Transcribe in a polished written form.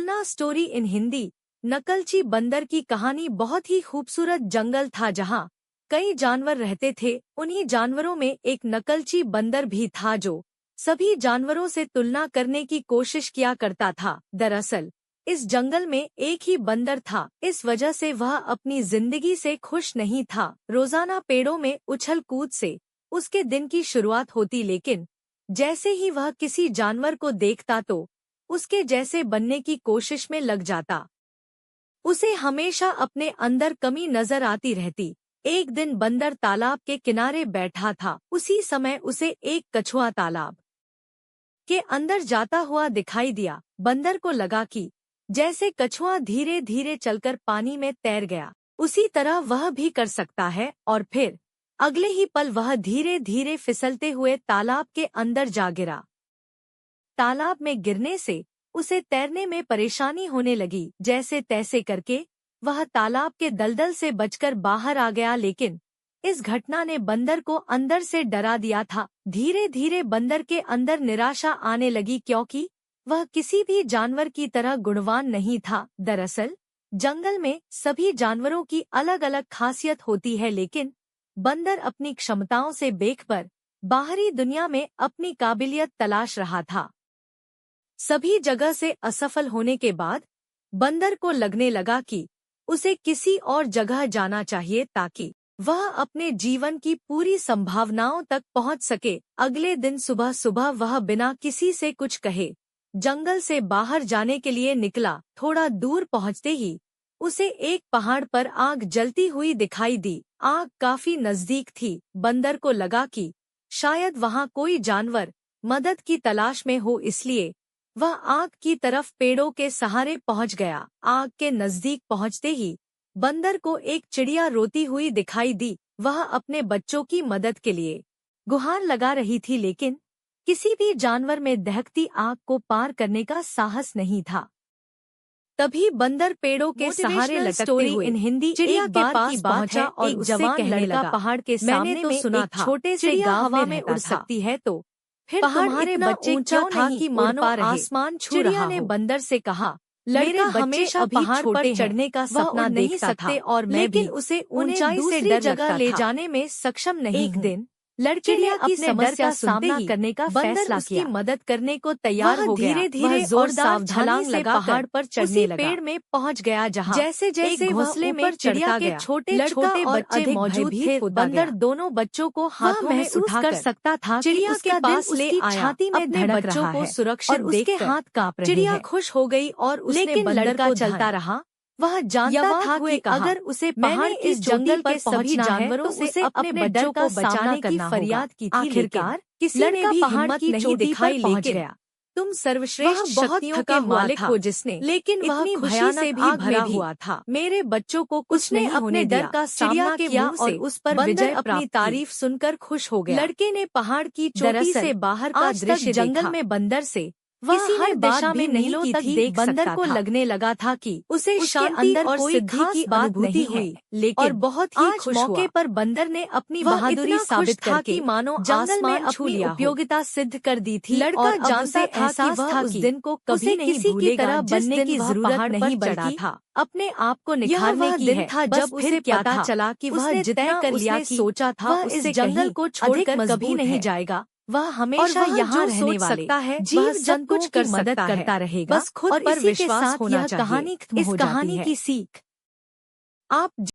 तुलना story in Hindi. नकलची बंदर की कहानी। बहुत ही खूबसूरत जंगल था जहाँ कई जानवर रहते थे। उन्हीं जानवरों में एक नकलची बंदर भी था जो सभी जानवरों से तुलना करने की कोशिश किया करता था। दरअसल इस जंगल में एक ही बंदर था, इस वजह से वह अपनी जिंदगी से खुश नहीं था। रोजाना पेड़ों में उछल कूद से उसके दिन की शुरुआत होती, लेकिन जैसे ही वह किसी जानवर को देखता तो उसके जैसे बनने की कोशिश में लग जाता। उसे हमेशा अपने अंदर कमी नजर आती रहती। एक दिन बंदर तालाब के किनारे बैठा था। उसी समय उसे एक कछुआ तालाब के अंदर जाता हुआ दिखाई दिया। बंदर को लगा कि जैसे कछुआ धीरे धीरे चलकर पानी में तैर गया, उसी तरह वह भी कर सकता है। और फिर अगले ही पल वह धीरे धीरे फिसलते हुए तालाब के अंदर जा गिरा। तालाब में गिरने से उसे तैरने में परेशानी होने लगी। जैसे तैसे करके वह तालाब के दलदल से बचकर बाहर आ गया, लेकिन इस घटना ने बंदर को अंदर से डरा दिया था। धीरे धीरे बंदर के अंदर निराशा आने लगी, क्योंकि वह किसी भी जानवर की तरह गुणवान नहीं था। दरअसल जंगल में सभी जानवरों की अलग अलग खासियत होती है, लेकिन बंदर अपनी क्षमताओं से बेखबर बाहरी दुनिया में अपनी काबिलियत तलाश रहा था। सभी जगह से असफल होने के बाद बंदर को लगने लगा कि उसे किसी और जगह जाना चाहिए ताकि वह अपने जीवन की पूरी संभावनाओं तक पहुंच सके। अगले दिन सुबह सुबह वह बिना किसी से कुछ कहे जंगल से बाहर जाने के लिए निकला। थोड़ा दूर पहुंचते ही उसे एक पहाड़ पर आग जलती हुई दिखाई दी। आग काफी नजदीक थी। बंदर को लगा कि शायद वहां कोई जानवर मदद की तलाश में हो, इसलिए वह आग की तरफ पेड़ों के सहारे पहुंच गया। आग के नजदीक पहुंचते ही बंदर को एक चिड़िया रोती हुई दिखाई दी। वह अपने बच्चों की मदद के लिए गुहार लगा रही थी, लेकिन किसी भी जानवर में दहकती आग को पार करने का साहस नहीं था। तभी बंदर पेड़ों के सहारे लटकते हुए इन हिंदी चिड़िया के पास पहुंचा और एक जवान लड़का पहाड़ के सामने तो सुना था छोटे से गांव में मैं उड़ सकती है, तो फिर तुम्हारे बच्चे क्यों था कि मानो आसमान छू रहा हो। चिड़िया ने बंदर से कहा, लड़का हमेशा पहाड़ पर चढ़ने का सपना देखता था और मैं भी उसे ऊंचाई से डर जगह ले जाने में सक्षम नहीं। एक दिन लड़के ने अपनी समस्या का सामना करने का फैसला किया। मदद करने को तैयार हो गया। धीरे धीरे जोरदार छलांग से पहाड़ पर चढ़ने लगा। पेड़ में पहुंच गया जहां जैसे जैसे घोंसले में चिड़िया के छोटे छोटे बच्चे मौजूद थे। बंदर दोनों बच्चों को हाथों में उठाकर सकता था। चिड़िया के पास ले आया, छाती में धड़क रहा है, सुरक्षित उसके हाथ कांप रहे हैं। चिड़िया खुश हो गई और उसने बंदर को चलता रहा। वह जानता था कि अगर उसे पहाड़ इस जंगल के सभी जानवरों से अपने बच्चों को बचाने की फरियाद की थी। आखिरकार किसी ने भी हिम्मत नहीं दिखाई, लेकिन तुम सर्वश्रेष्ठ शक्तियों के मालिक हो जिसने लेकिन वह खुशी से भी भरा हुआ था। मेरे बच्चों को कुछ नहीं अपने डर का सामना किया और उस पर विजय अपनी तारीफ सुनकर खुश हो गया। लड़के ने पहाड़ की चोटी से बाहर का दृश्य जंगल में बंदर से किसी ने दिशा में नहीं तक देख बंदर को लगने लगा था कि उसे शांति और सिद्धि की बात नहीं हुई, लेकिन और बहुत ही खुश मौके पर बंदर ने अपनी बहादुरी साबित करके मानो जंगल में अपनी उपयोगिता सिद्ध कर दी थी। लड़का जानता था कि वह उस दिन को कभी नहीं भूलेगा बनने की जरूरत नहीं पड़ा था। अपने आप को निखारने की दिन था जब उसे पता चला कि वह जितना कर लिया सोचा था इस जंगल को छोड़कर कभी नहीं जाएगा। वह हमेशा यहाँ रहने वाले है, जीव जंतु की मदद करता रहेगा, बस खुद पर विश्वास होना चाहिए। इस कहानी की सीख आप